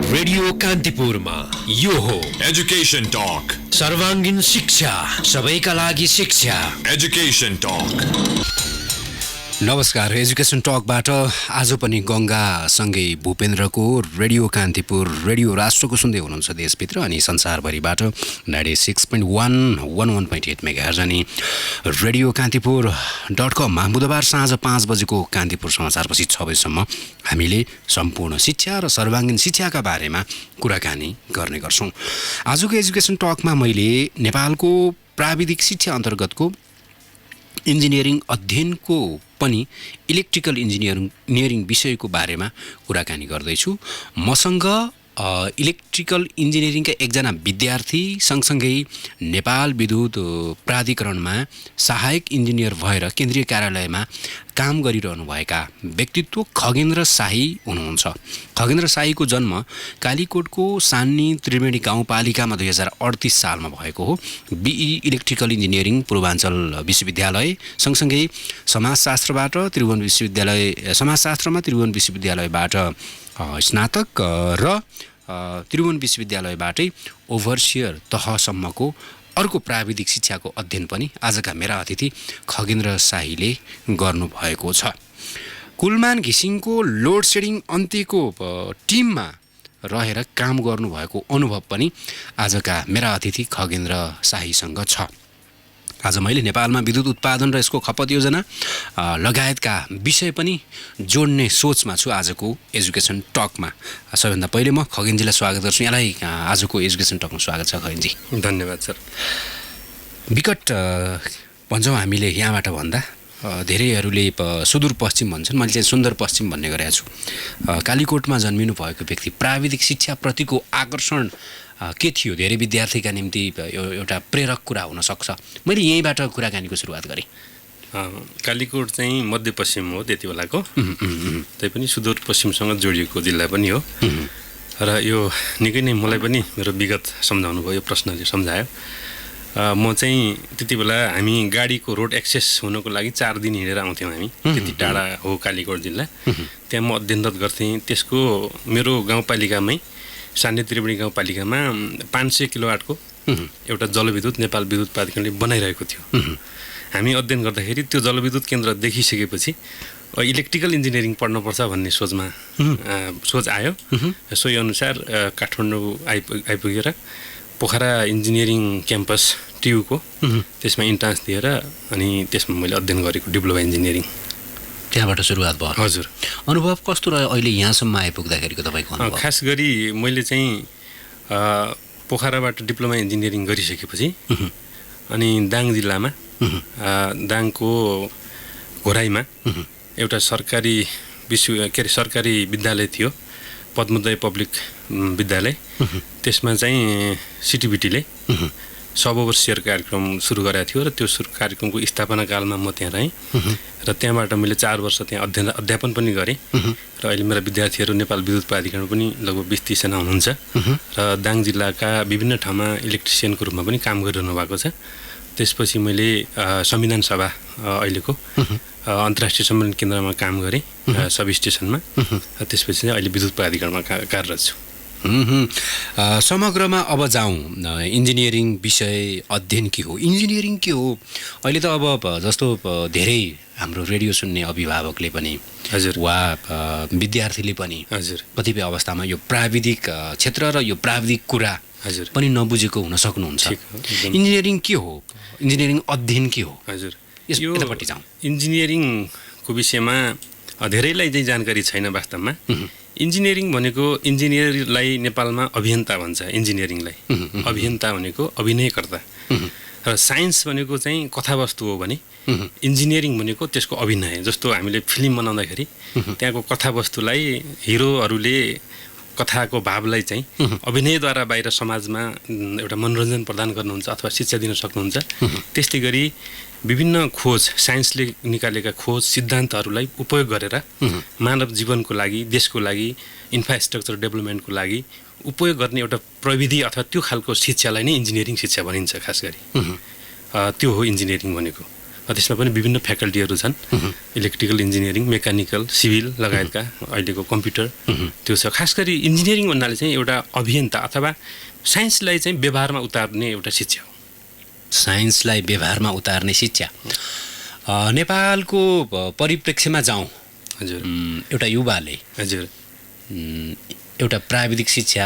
Radio कान्तिपुरमा यो हो education talk. सर्वाङ्गीन शिक्षा सबैका लागि शिक्षा एजुकेशन टक। नमस्कार, एजुकेसन टकबाट आज पनि गङ्गासँगै भूपेन्द्रको रेडियो कान्तिपुर रेडियो राष्ट्रको सुन्दै हुनुहुन्छ देशभित्र अनि संसारभरिबाट 96.1 11.8 मेगाहर्ज अनि रेडियो कान्तिपुर .com बुधबार साँझ 5 बजेको कान्तिपुर समाचारपछि 6 बजेसम्म हामीले सम्पूर्ण शिक्षा र सर्वाङ्गीन शिक्षाका बारेमा कुराकानी गर्ने गर्छौँ। आजको एजुकेसन टकमा मैले नेपालको प्राविधिक शिक्षा अन्तर्गतको इन्जिनियरिङ अध्ययनको पनि इलेक्ट्रिकल इन्जिनियरिङ विषयको बारेमा कुराकानी गर्दैछु। मसँग इलेक्ट्रिकल इन्जिनियरिङका एकजना विद्यार्थी सँगसँगै नेपाल विद्युत प्राधिकरणमा सहायक इन्जिनियर भएर केन्द्रीय कार्यालयमा काम गरिरहनुभएका व्यक्तित्व खगेन्द्र शाही हुनुहुन्छ। खगेन्द्र शाहीको जन्म कालीकोटको सान्नी त्रिवेणी गाउँपालिकामा 2038 सालमा भएको हो। बिई इलेक्ट्रिकल इन्जिनियरिङ पूर्वाञ्चल विश्वविद्यालय सँगसँगै समाजशास्त्रमा त्रिभुवन विश्वविद्यालयबाट स्नातक र त्रिभुवन विश्वविद्यालयबाटै ओभरसियर तहसम्मको अर्को प्राविधिक शिक्षाको अध्ययन पनि आजका मेरा अतिथि खगेन्द्र शाहीले गर्नुभएको छ। कुलमान घिसिङको लोड सेडिङ अन्त्यको टिममा रहेर काम गर्नुभएको अनुभव पनि आजका मेरा अतिथि खगेन्द्र शाहीसँग छ। आज मैले नेपालमा विद्युत उत्पादन र यसको खपत योजना लगायतका विषय पनि जोड्ने सोचमा छु आजको एजुकेसन टकमा। सबैभन्दा पहिले म खगेनजीलाई स्वागत गर्छु। यहाँलाई आजको एजुकेसन टकमा स्वागत छ खगेनजी। धन्यवाद सर। विकट भन्छौँ हामीले यहाँबाट भन्दा धेरैहरूले सुदूरपश्चिम भन्छन्, मैले चाहिँ सुन्दर पश्चिम भन्ने गरेको छु। कालीकोटमा जन्मिनु भएको व्यक्ति प्राविधिक शिक्षाप्रतिको आकर्षण के थियो? धेरै विद्यार्थीका निम्ति एउटा प्रेरक कुरा हुनसक्छ। मैले यहीँबाट कुराकानीको सुरुवात गरेँ। कालीकोट चाहिँ मध्यपश्चिम हो त्यति बेलाको, तैपनि सुदूरपश्चिमसँग जोडिएको जिल्ला पनि हो र यो निकै नै मलाई पनि मेरो विगत सम्झाउनु भयो, यो प्रश्नले सम्झायो। म चाहिँ त्यति बेला हामी गाडीको रोड एक्सेस हुनको लागि 4 दिन हिँडेर आउँथ्यौँ हामी। त्यति टाढा हो कालीकोट जिल्ला। त्यहाँ म अध्ययनरत गर्थेँ। त्यसको मेरो गाउँपालिकामै सान्नी त्रिवेणी गाउँपालिकामा 500 किलोवाटको एउटा जलविद्युत नेपाल विद्युत प्राधिकरणले बनाइरहेको थियो। हामी अध्ययन गर्दाखेरि त्यो जलविद्युत केन्द्र देखिसकेपछि इलेक्ट्रिकल इन्जिनियरिङ पढ्नुपर्छ भन्ने सोच आयो। सोही अनुसार काठमाडौँ आइपुगेर पोखरा इन्जिनियरिङ क्याम्पस टियुको त्यसमा इन्ट्रान्स दिएर अनि त्यसमा मैले अध्ययन गरेको डिप्लोमा इन्जिनियरिङ। त्यहाँबाट सुरुवात भयो। हजुर। अनुभव कस्तो रह्यो अहिले यहाँसम्म आइपुग्दाखेरिको तपाईँको अनुभव? खास गरी मैले चाहिँ पोखराबाट डिप्लोमा इन्जिनियरिङ गरिसकेपछि अनि दाङ जिल्लामा दाङको घोराईमा एउटा सरकारी विद्यालय थियो, पद्मोदय पब्लिक विद्यालय। त्यसमा चाहिँ सिटिबिटीले सब-ओभरसियर कार्यक्रम सुरु गरेको थियो र त्यो कार्यक्रमको स्थापना कालमा म त्यहाँ रहेँ र त्यहाँबाट मैले 4 वर्ष त्यहाँ अध्यापन पनि गरेँ र अहिले मेरा विद्यार्थीहरू नेपाल विद्युत प्राधिकरण पनि लगभग 20-30 जना हुनुहुन्छ र दाङ जिल्लाका विभिन्न ठाउँमा इलेक्ट्रिसियनको रूपमा पनि काम गरिरहनु भएको छ। त्यसपछि मैले संविधान सभा अहिलेको अन्तर्राष्ट्रिय सम्मेलन केन्द्रमा काम गरेँ सब स्टेसनमा। त्यसपछि चाहिँ अहिले विद्युत प्राधिकरणमा कार्यरत छु। समग्रमा अब जाउँ, इन्जिनियरिङ विषय अध्ययन के हो? इन्जिनियरिङ के हो? अहिले त अब जस्तो धेरै हाम्रो रेडियो सुन्ने अभिभावकले पनि वा विद्यार्थीले पनि कतिपय अवस्थामा यो प्राविधिक क्षेत्र र यो प्राविधिक कुरा पनि नबुझेको हुन सक्नुहुन्छ। इन्जिनियरिङ के हो? इन्जिनियरिङ अध्ययन के हो? हजुर, यतापट्टि जाउँ। इन्जिनियरिङको विषयमा धेरैलाई चाहिँ जानकारी छैन वास्तवमा। इन्जिनियरिङ भनेको, इन्जिनियरलाई नेपालमा अभियन्ता भन्छ। इन्जिनियरिङलाई अभियन्ता भनेको अभिनयकर्ता र साइन्स भनेको चाहिँ कथावस्तु हो भने इन्जिनियरिङ भनेको त्यसको अभिनय। जस्तो हामीले फिल्म बनाउँदाखेरि त्यहाँको कथावस्तुलाई हिरोहरूले कथाको भावलाई चाहिँ अभिनयद्वारा बाहिर समाजमा एउटा मनोरञ्जन प्रदान गर्नुहुन्छ अथवा शिक्षा दिन सक्नुहुन्छ। त्यस्तै गरी विभिन्न खोज, साइन्सले निकालेका खोज सिद्धान्तहरूलाई उपयोग गरेर मानव जीवनको लागि, देशको लागि, इन्फ्रास्ट्रक्चर डेभलपमेन्टको लागि उपयोग गर्ने एउटा प्रविधि अथवा त्यो खालको शिक्षालाई नै इन्जिनियरिङ शिक्षा भनिन्छ। खास गरी त्यो हो इन्जिनियरिङ भनेको। त्यसमा पनि विभिन्न फ्याकल्टीहरू छन् इलेक्ट्रिकल इन्जिनियरिङ मेकानिकल सिभिल लगायतका अहिलेको कम्प्युटर त्यो छ खास गरी इन्जिनियरिङ भन्नाले चाहिँ एउटा अभियन्ता अथवा साइन्सलाई चाहिँ व्यवहारमा उतार्ने एउटा शिक्षा हो साइन्सलाई व्यवहारमा उतार्ने शिक्षा नेपालको परिप्रेक्ष्यमा जाउँ हजुर एउटा युवाले हजुर एउटा प्राविधिक शिक्षा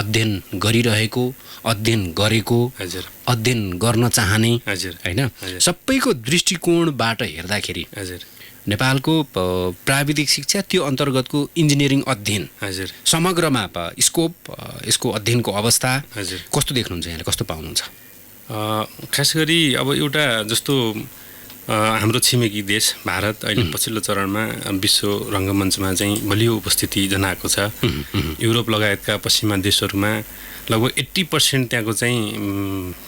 अध्ययन गरिरहेको अध्ययन गरेको हजुर अध्ययन गर्न चाहने हजुर हैन सबैको दृष्टिकोणबाट हेर्दाखेरि हजुर नेपालको प्राविधिक शिक्षा त्यो अन्तर्गतको इन्जिनियरिङ अध्ययन हजुर समग्रमा स्कोप यसको अध्ययनको अवस्था हजुर कस्तो देख्नुहुन्छ यहाँले कस्तो पाउनुहुन्छ खास गरी अब एउटा जस्तो हाम्रो छिमेकी देश भारत अहिले पछिल्लो चरणमा विश्व रङ्गमञ्चमा चाहिँ बलियो उपस्थिति जनाएको छ युरोप लगायतका पश्चिमा देशहरूमा लगभग 80% त्यहाँको चाहिँ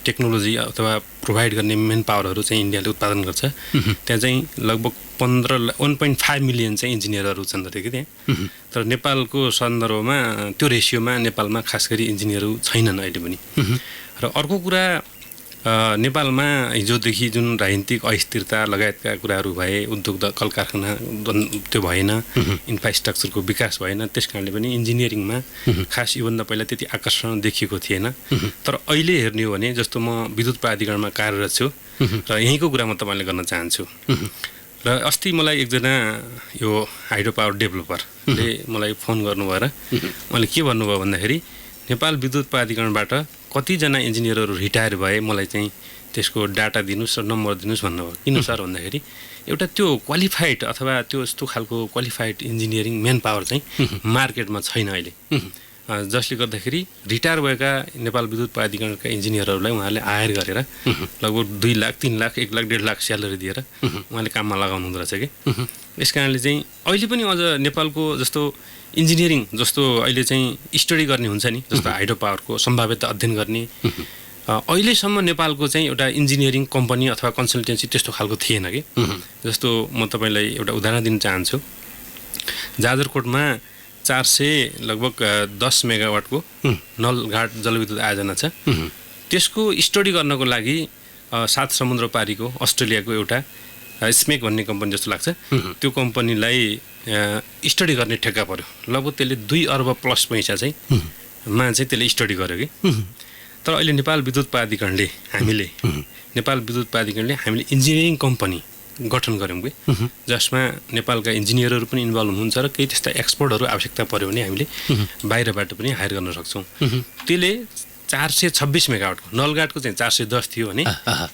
टेक्नोलोजी अथवा प्रोभाइड गर्ने मेन पावरहरू चाहिँ इन्डियाले उत्पादन गर्छ त्यहाँ चाहिँ लगभग 1.5 मिलियन चाहिँ इन्जिनियरहरू छन् अरे कि त्यहाँ तर नेपालको सन्दर्भमा त्यो रेसियोमा नेपालमा खास गरी इन्जिनियरहरू छैनन् अहिले पनि र अर्को कुरा नेपालमा हिजोदेखि जुन राजनीतिक अस्थिरता लगायतका कुराहरू भए उद्योग कल कारखाना त्यो भएन इन्फ्रास्ट्रक्चरको विकास भएन त्यस कारणले पनि इन्जिनियरिङमा खास योभन्दा पहिला त्यति आकर्षण देखिएको थिएन तर अहिले हेर्ने हो भने जस्तो म विद्युत प्राधिकरणमा कार्यरत छु र यहीँको कुरा म तपाईँले गर्न चाहन्छु र अस्ति मलाई एकजना यो हाइड्रो पावर डेभलपरले मलाई फोन गर्नुभयो र मैले के भन्नुभयो भन्दाखेरि नेपाल विद्युत प्राधिकरणबाट कतिजना इन्जिनियरहरू रिटायर भए मलाई चाहिँ त्यसको डाटा दिनुहोस् र नम्बर दिनुहोस् भन्नुभयो किन सर भन्दाखेरि एउटा त्यो क्वालिफाइड अथवा त्यो यस्तो खालको क्वालिफाइड इन्जिनियरिङ मेन पावर चाहिँ मार्केटमा छैन अहिले जसले गर्दाखेरि रिटायर भएका नेपाल विद्युत प्राधिकरणका इन्जिनियरहरूलाई उहाँले हायर गरेर लगभग 2 लाख 3 लाख 1 लाख 1.5 लाख स्यालेरी दिएर उहाँले काममा लगाउनु हुँदो रहेछ कि यस कारणले चाहिँ अहिले पनि अझ नेपालको जस्तो इन्जिनियरिङ जस्तो अहिले चाहिँ स्टडी गर्ने हुन्छ नि जस्तो हाइड्रो पावरको सम्भाव्यता अध्ययन गर्ने अहिलेसम्म नेपालको चाहिँ एउटा इन्जिनियरिङ कम्पनी अथवा कन्सल्टेन्सी त्यस्तो खालको थिएन कि जस्तो म तपाईँलाई एउटा उदाहरण दिन चाहन्छु जाजरकोटमा 400 लगभग 10 मेगावाटको नलघाट जलविद्युत आयोजना छ त्यसको स्टडी गर्नको लागि 7 समुद्र पारीको अस्ट्रेलियाको एउटा स्मेक भन्ने कम्पनी जस्तो लाग्छ त्यो कम्पनीलाई स्टडी गर्ने ठेक्का पर्यो लगभग त्यसले 2 अर्ब प्लस पैसा चाहिँ त्यसले स्टडी गर्यो कि तर अहिले नेपाल विद्युत प्राधिकरणले हामीले इन्जिनियरिङ कम्पनी गठन गऱ्यौँ कि जसमा नेपालका इन्जिनियरहरू पनि इन्भल्भ हुनुहुन्छ र केही त्यस्ता एक्सपर्टहरू आवश्यकता पर्यो भने हामीले बाहिरबाट पनि हायर गर्न सक्छौँ त्यसले 426 मेगावाटको नलघाटको चाहिँ 410 थियो भने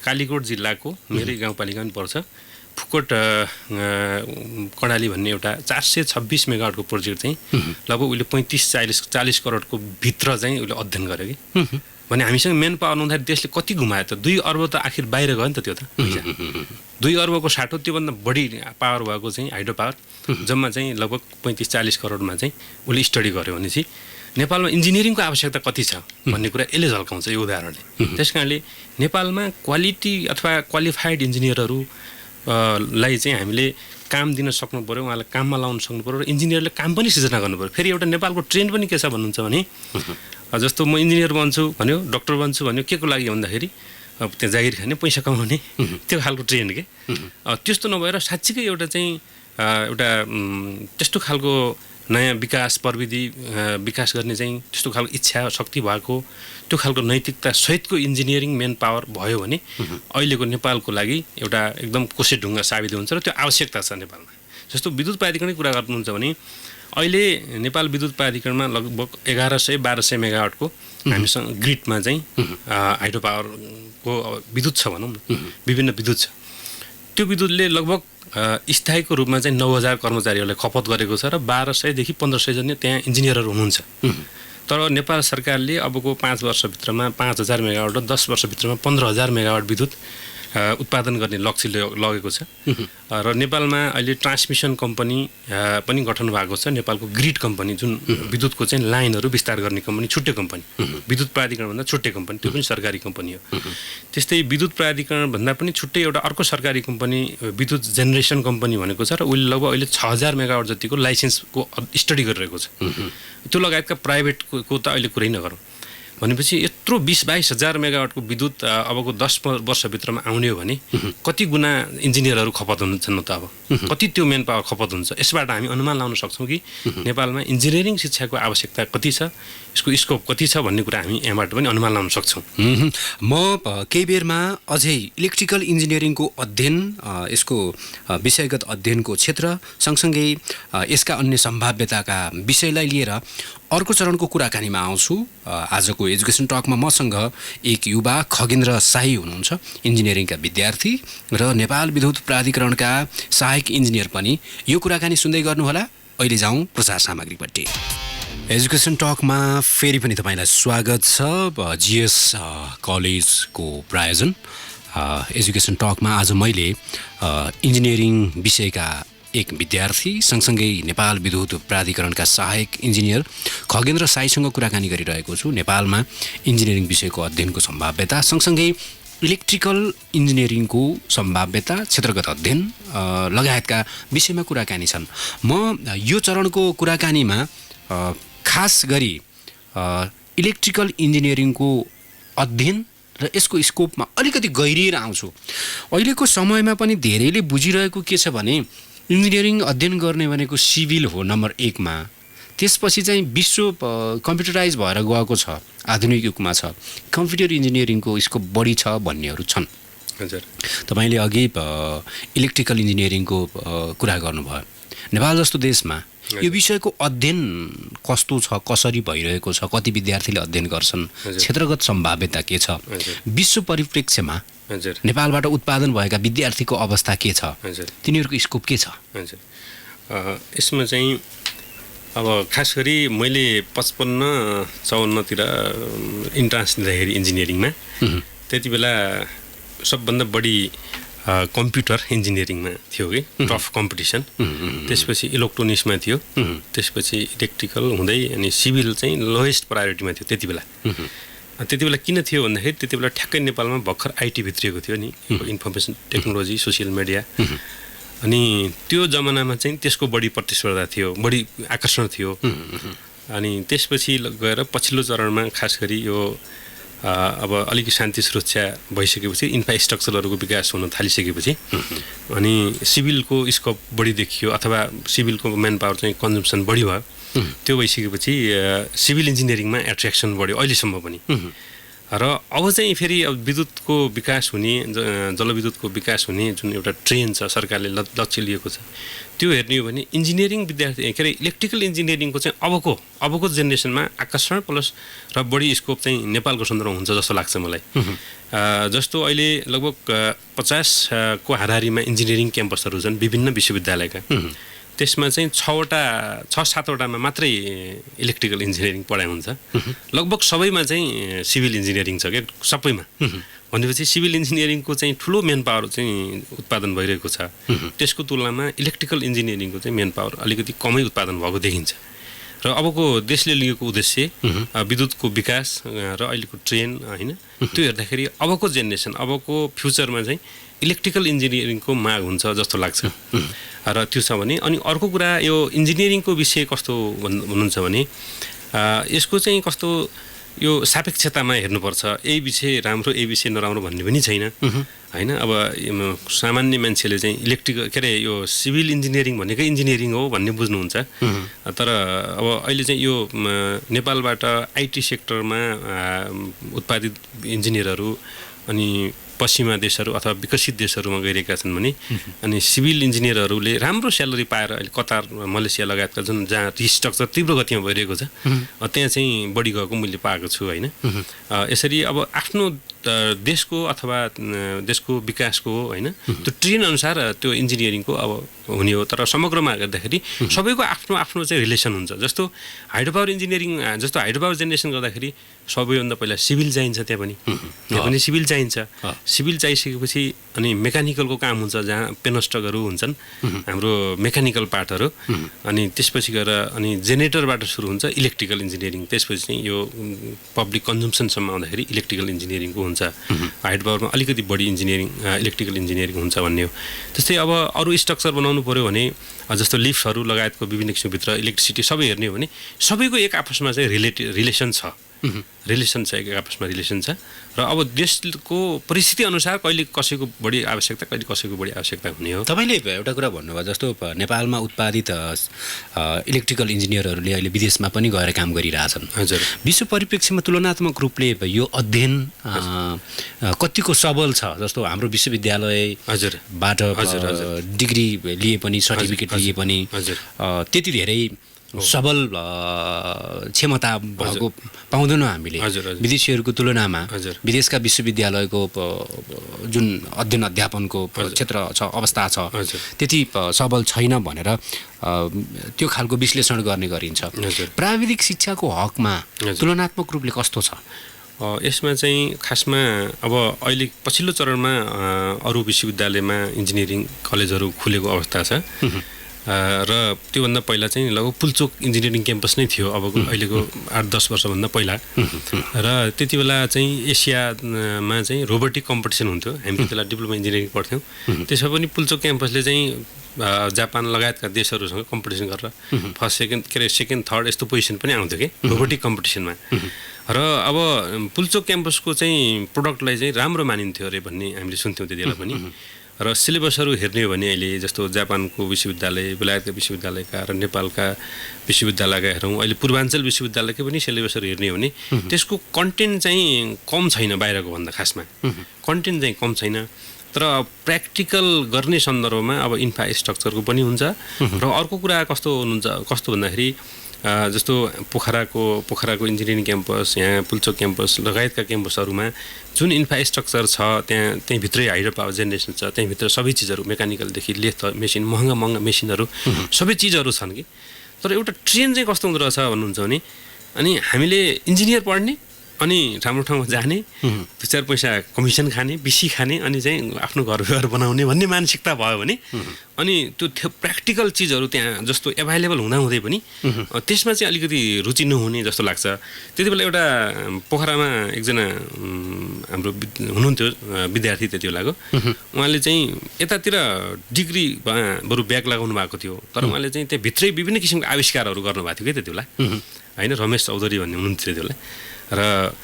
कालीकोट जिल्लाको मेरै गाउँपालिका पनि पर्छ फुकोट कर्णाली भन्ने एउटा 426 मेगावाटको प्रोजेक्ट चाहिँ लगभग उसले 35-40 करोडको भित्र चाहिँ उसले अध्ययन गर्यो कि भने हामीसँग मेन पावर नहुँदाखेरि देशले कति घुमायो त 2 अर्ब त आखिर बाहिर गयो नि त त्यो त 2 अर्बको साटो त्योभन्दा बढी पावर भएको चाहिँ हाइड्रो पावर जम्मा चाहिँ लगभग 35-40 करोडमा चाहिँ उसले स्टडी गर्यो भनेपछि नेपालमा इन्जिनियरिङको आवश्यकता कति छ भन्ने कुरा यसले झल्काउँछ यो उदाहरणले त्यस कारणले नेपालमा क्वालिटी अथवा क्वालिफाइड इन्जिनियरहरू लाई चाहिँ हामीले काम दिन सक्नु पऱ्यो उहाँलाई काममा लाउन सक्नु पऱ्यो र इन्जिनियरले काम पनि सिर्जना गर्नु पऱ्यो फेरि एउटा नेपालको ट्रेन्ड पनि के छ भन्नुहुन्छ भने जस्तो म इन्जिनियर बन्छु भन्यो डक्टर बन्छु भन्यो के को लागि भन्दाखेरि अब त्यहाँ जागिर खाने पैसा कमाउने त्यो खालको ट्रेन्ड के त्यस्तो नभएर साँच्चीकै एउटा चाहिँ एउटा त्यस्तो खालको नयाँ विकास प्रविधि विकास गर्ने चाहिँ त्यस्तो खालको इच्छा शक्ति भएको त्यो खालको नैतिकता सहितको इन्जिनियरिङ मेन पावर भयो भने अहिलेको नेपालको लागि एउटा एकदम कोसे ढुङ्गा साबित हुन्छ र त्यो आवश्यकता छ नेपालमा जस्तो विद्युत प्राधिकरणकै कुरा गर्नुहुन्छ भने अहिले नेपाल विद्युत प्राधिकरणमा लगभग 1100-1200 मेगावाटको हामीसँग ग्रिडमा चाहिँ हाइड्रो पावरको विद्युत छ भनौँ न विभिन्न विद्युत छ त्यो विद्युतले लगभग स्थायीको रूपमा चाहिँ 9000 कर्मचारीहरूलाई खपत गरेको छ र 1200 देखि 1500 जन त्यहाँ इन्जिनियरहरू हुनुहुन्छ तर नेपाल सरकारले अबको 5 वर्षभित्रमा 5000 मेगावाट र 10 वर्षभित्रमा 15000 मेगावाट विद्युत उत्पादन गर्ने लक्ष्य लगेको छ र नेपालमा अहिले ट्रान्समिसन कम्पनी पनि गठन भएको छ नेपालको ग्रिड कम्पनी जुन विद्युतको चाहिँ लाइनहरू विस्तार गर्ने कम्पनी छुट्टै कम्पनी विद्युत प्राधिकरणभन्दा छुट्टै कम्पनी त्यो पनि सरकारी कम्पनी हो त्यस्तै विद्युत प्राधिकरणभन्दा पनि छुट्टै एउटा अर्को सरकारी कम्पनी विद्युत जेनेरेसन कम्पनी भनेको छ र उसले लगभग अहिले 6000 मेगावाट जतिको लाइसेन्सको स्टडी गरिरहेको छ त्यो लगायतका प्राइभेटको त अहिले कुरै नगरौँ भनेपछि यत्रो 20-22 हजार मेगावाटको विद्युत अबको 10 वर्षभित्रमा आउने हो भने कति गुणा इन्जिनियरहरू खपत हुन्छन् त अब कति त्यो मेन पावर खपत हुन्छ। यसबाट हामी अनुमान लगाउन सक्छौँ कि नेपालमा इन्जिनियरिङ शिक्षाको आवश्यकता कति छ, यसको स्कोप कति छ भन्ने कुरा हामी यहाँबाट पनि अनुमान लगाउन सक्छौँ। म केही बेरमा अझै इलेक्ट्रिकल इन्जिनियरिङको अध्ययन, यसको विषयगत अध्ययनको क्षेत्र सँगसँगै यसका अन्य सम्भाव्यताका विषयलाई लिएर अर्को चरणको कुराकानीमा आउँछु। आजको एजुकेसन टकमा मसँग एक युवा खगेन्द्र शाही हुनुहुन्छ, इन्जिनियरिङका विद्यार्थी र नेपाल विद्युत प्राधिकरणका सहायक इन्जिनियर पनि। यो कुराकानी सुन्दै गर्नुहोला। अहिले जाउँ प्रचार सामग्रीपट्टि। एजुकेसन टकमा फेरि पनि तपाईँलाई स्वागत छ। जिएस कलेजको प्रायोजन एजुकेसन टकमा आज मैले इन्जिनियरिङ विषयका एक विद्यार्थी सँगसँगै नेपाल विद्युत प्राधिकरणका सहायक इन्जिनियर खगेन्द्र शाहीसँग कुराकानी गरिरहेको छु। नेपालमा इन्जिनियरिङ विषयको अध्ययनको सम्भाव्यता सँगसँगै इलेक्ट्रिकल इन्जिनियरिङको सम्भाव्यता, क्षेत्रगत अध्ययन लगायतका विषयमा कुराकानी छन्। म यो चरणको कुराकानीमा खास गरी इलेक्ट्रिकल इन्जिनियरिङको अध्ययन र यसको स्कोपमा अलिकति गहिरिएर आउँछु। अहिलेको समयमा पनि धेरैले बुझिरहेको के छ भने इन्जिनियरिङ अध्ययन गर्ने भनेको सिभिल हो नम्बर 1 मा। त्यसपछि चाहिँ विश्व कम्प्युटराइज भएर गएको छ, आधुनिक युगमा छ, कम्प्युटर इन्जिनियरिङको स्कोप बढी छ भन्नेहरू छन्। हजुर, तपाईँले अघि इलेक्ट्रिकल इन्जिनियरिङको कुरा गर्नुभयो। नेपाल जस्तो देशमा यो विषयको अध्ययन कस्तो छ, कसरी भइरहेको छ, कति विद्यार्थीले अध्ययन गर्छन्, क्षेत्रगत सम्भाव्यता के छ, विश्व परिप्रेक्ष्यमा नेपालबाट उत्पादन भएका विद्यार्थीको अवस्था के छ, तिनीहरूको स्कोप के छ? हजुर, यसमा चाहिँ अब खास गरी मैले 55-54तिर इन्ट्रान्स दिँदाखेरि इन्जिनियरिङमा त्यति बेला सबभन्दा बढी कम्प्युटर इन्जिनियरिङमा थियो कि टफ कम्पिटिसन। त्यसपछि इलेक्ट्रोनिक्समा थियो, त्यसपछि इलेक्ट्रिकल हुँदै अनि सिभिल चाहिँ लोएस्ट प्रायोरिटीमा थियो त्यति बेला। त्यति बेला किन थियो भन्दाखेरि त्यति बेला ठ्याक्कै नेपालमा भर्खर आइटी भित्रिएको थियो नि, इन्फर्मेसन टेक्नोलोजी, सोसियल मिडिया। अनि त्यो जमानामा चाहिँ त्यसको बढी प्रतिस्पर्धा थियो, बढी आकर्षण थियो। अनि त्यसपछि गएर पछिल्लो चरणमा खास गरी यो अब अलिकति शान्ति सुरक्षा भइसकेपछि इन्फ्रास्ट्रक्चरहरूको विकास हुन थालिसकेपछि अनि सिभिलको स्कोप बढी देखियो अथवा सिभिलको म्यान पावर चाहिँ कन्जम्सन बढी भयो। त्यो भइसकेपछि सिभिल इन्जिनियरिङमा एट्र्याक्सन बढ्यो अहिलेसम्म पनि। र अब चाहिँ फेरि अब विद्युतको विकास हुने, जलविद्युतको विकास हुने जुन एउटा ट्रेन्ड छ, सरकारले लक्ष्य लिएको छ, त्यो हेर्ने हो भने इन्जिनियरिङ विद्यार्थी के अरे इलेक्ट्रिकल इन्जिनियरिङको चाहिँ अबको जेनेरेसनमा आकर्षण प्लस र बढी स्कोप चाहिँ नेपालको सन्दर्भमा हुन्छ जस्तो लाग्छ मलाई। जस्तो अहिले लगभग 50 को हाराहारीमा इन्जिनियरिङ क्याम्पसहरू छन् विभिन्न विश्वविद्यालयका। त्यसमा चाहिँ 6-7वटामा मात्रै इलेक्ट्रिकल इन्जिनियरिङ पढाइ हुन्छ। लगभग सबैमा चाहिँ सिभिल इन्जिनियरिङ छ क्या, सबैमा। भनेपछि सिभिल इन्जिनियरिङको चाहिँ ठुलो मेन पावर चाहिँ उत्पादन भइरहेको छ। त्यसको तुलनामा इलेक्ट्रिकल इन्जिनियरिङको चाहिँ मेन पावर अलिकति कमै उत्पादन भएको देखिन्छ। र अबको देशले लिएको उद्देश्य विद्युतको विकास र अहिलेको ट्रेन्ड होइन, त्यो हेर्दाखेरि अबको जेनेरेसन, अबको फ्युचरमा चाहिँ इलेक्ट्रिकल इन्जिनियरिङको माग हुन्छ जस्तो लाग्छ। र त्यो छ भने अनि अर्को कुरा यो इन्जिनियरिङको विषय कस्तो भन्नुहुन्छ भने यसको चाहिँ कस्तो यो सापेक्षतामा हेर्नुपर्छ। यही विषय राम्रो, यही विषय नराम्रो भन्ने पनि छैन होइन। अब सामान्य मान्छेले चाहिँ इलेक्ट्रिकल के अरे यो सिभिल इन्जिनियरिङ भनेकै इन्जिनियरिङ हो भन्ने बुझ्नुहुन्छ। तर अब अहिले चाहिँ यो नेपालबाट आइटी सेक्टरमा उत्पादित इन्जिनियरहरू अनि पश्चिमा देशहरू अथवा विकसित देशहरूमा गइरहेका छन् भने अनि सिभिल इन्जिनियरहरूले राम्रो स्यालेरी पाएर अहिले कतार, मलेसिया लगायतका जुन जहाँ रिस्ट्रक्चर तीव्र गतिमा भइरहेको छ त्यहाँ चाहिँ बढी गएको मैले पाएको छु होइन। यसरी अब आफ्नो देशको अथवा देशको विकासको होइन त्यो ट्रेन्ड अनुसार त्यो इन्जिनियरिङको अब हुने हो। तर समग्रमा हेर्दाखेरि सबैको आफ्नो आफ्नो चाहिँ रिलेसन हुन्छ। जस्तो हाइड्रो पावर इन्जिनियरिङ, जस्तो हाइड्रो पावर जेनेरेसन गर्दाखेरि सबैभन्दा पहिला सिभिल चाहिन्छ, त्यहाँ पनि सिभिल चाहिन्छ। सिभिल चाहिसकेपछि अनि मेकानिकलको काम हुन्छ, जहाँ पेनस्टकहरू हुन्छन् हाम्रो मेकानिकल पार्टहरू। अनि त्यसपछि गएर अनि जेनेरेटरबाट सुरु हुन्छ इलेक्ट्रिकल इन्जिनियरिङ। त्यसपछि चाहिँ यो पब्लिक कन्जम्सनसम्म आउँदाखेरि इलेक्ट्रिकल इन्जिनियरिङको हुन्छ। हाइड्रो पावरमा अलिकति बढी इन्जिनियरिङ इलेक्ट्रिकल इन्जिनियरिङ हुन्छ भन्ने हो। त्यस्तै अब अरू स्ट्रक्चर बनाउनु पऱ्यो भने जस्तो लिफ्टहरू लगायतको विभिन्न किसिमभित्र इलेक्ट्रिसिटी सबै हेर्ने हो भने सबैको एक आपसमा चाहिँ रिलेसन छ। रिलेसन छ, एक आपसमा रिलेसन छ र अब देशको परिस्थिति अनुसार कहिले कसैको बढी आवश्यकता, कहिले कसैको बढी आवश्यकता हुने हो। तपाईँले एउटा कुरा भन्नुभयो, जस्तो नेपालमा उत्पादित इलेक्ट्रिकल इन्जिनियरहरूले अहिले विदेशमा पनि गएर काम गरिरहेछन्। हजुर। विश्व परिप्रेक्ष्यमा तुलनात्मक रूपले यो अध्ययन कतिको सबल छ? जस्तो हाम्रो विश्वविद्यालयबाट डिग्री लिए पनि, सर्टिफिकेट लिए पनि त्यति धेरै सबल क्षमता भएको पाउँदैनौँ हामीले विदेशीहरूको तुलनामा। विदेशका विश्वविद्यालयको जुन अध्ययन अध्यापनको क्षेत्र छ, अवस्था छ, त्यति सबल छैन भनेर त्यो खालको विश्लेषण गर्ने गरिन्छ। प्राविधिक शिक्षाको हकमा तुलनात्मक रूपले कस्तो छ? यसमा चाहिँ खासमा अब अहिले पछिल्लो चरणमा अरू विश्वविद्यालयमा इन्जिनियरिङ कलेजहरू खुलेको अवस्था छ र त्योभन्दा पहिला चाहिँ लगभग पुल्चोक इन्जिनियरिङ क्याम्पस नै थियो अब अहिलेको 8-10 वर्षभन्दा पहिला। र त्यति बेला चाहिँ एसियामा चाहिँ रोबोटिक कम्पिटिसन हुन्थ्यो, हामी त्यति बेला डिप्लोमा इन्जिनियरिङ पढ्थ्यौँ। त्यसमा पनि पुल्चोक क्याम्पसले चाहिँ जापान लगायतका देशहरूसँग कम्पिटिसन गरेर सेकेन्ड थर्ड यस्तो पोजिसन पनि आउँथ्यो कि रोबोटिक कम्पिटिसनमा। र अब पुल्चोक क्याम्पसको चाहिँ प्रोडक्टलाई चाहिँ राम्रो मानिन्थ्यो अरे भन्ने हामीले सुन्थ्यौँ त्यति बेला पनि। र सिलेबसहरू हेर्ने हो भने अहिले जस्तो जापानको विश्वविद्यालय, बेलायतका विश्वविद्यालयका र नेपालका विश्वविद्यालयका हेरौँ, अहिले पूर्वाञ्चल विश्वविद्यालयकै पनि सिलेबसहरू हेर्ने हो भने त्यसको कन्टेन्ट चाहिँ कम छैन बाहिरको भन्दा। खासमा कन्टेन्ट चाहिँ कम छैन, तर प्र्याक्टिकल गर्ने सन्दर्भमा अब इन्फ्रास्ट्रक्चरको पनि हुन्छ। र अर्को कुरा कस्तो भन्दाखेरि जस्तो पोखराको इन्जिनियरिङ क्याम्पस, यहाँ पुल्चोक क्याम्पस लगायतका क्याम्पसहरूमा जुन इन्फ्रास्ट्रक्चर छ त्यहीँभित्रै हाइड्रो पावर जेनेरेसन छ, त्यहीँभित्र सबै चिजहरू मेकानिकलदेखि लेथ मेसिन, महँगा मेसिनहरू सबै चिजहरू छन् कि। तर एउटा ट्रेन चाहिँ कस्तो हुँदो रहेछ भन्नुहुन्छ भने, अनि हामीले इन्जिनियर पढ्ने अनि राम्रो ठाउँमा जाने, 2-4 पैसा कमिसन खाने, बिसी खाने, अनि चाहिँ आफ्नो घर बनाउने भन्ने मानसिकता भयो भने अनि त्यो प्र्याक्टिकल चिजहरू त्यहाँ जस्तो एभाइलेबल हुँदाहुँदै पनि त्यसमा चाहिँ अलिकति रुचि नहुने जस्तो लाग्छ। त्यति बेला एउटा पोखरामा एकजना हाम्रो हुनुहुन्थ्यो विद्यार्थी त्यति बेलाको, उहाँले चाहिँ यतातिर डिग्री बरु ब्याक लगाउनु भएको थियो, तर उहाँले चाहिँ त्यहाँभित्रै विभिन्न किसिमको आविष्कारहरू गर्नुभएको थियो कि त्यति बेला, होइन? रमेश चौधरी भन्ने हुनुहुन्थ्यो त्यति बेला। र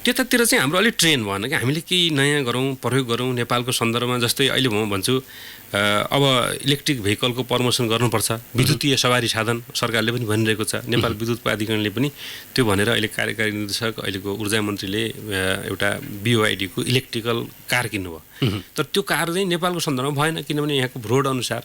त्यतातिर चाहिँ हाम्रो अलिक ट्रेन भएन कि हामीले केही नयाँ गरौँ, प्रयोग गरौँ नेपालको सन्दर्भमा। जस्तै अहिले म भन्छु अब इलेक्ट्रिक भेहिकलको प्रमोसन गर्नुपर्छ, विद्युतीय सवारी साधन सरकारले पनि भनिरहेको छ। नेपाल विद्युत प्राधिकरणले पनि त्यो भनेर अहिले कार्यकारी निर्देशक अहिलेको ऊर्जा मन्त्रीले एउटा BYD को इलेक्ट्रिकल कार किन्नुभयो। तर त्यो कार चाहिँ नेपालको सन्दर्भमा भएन, किनभने यहाँको रोड अनुसार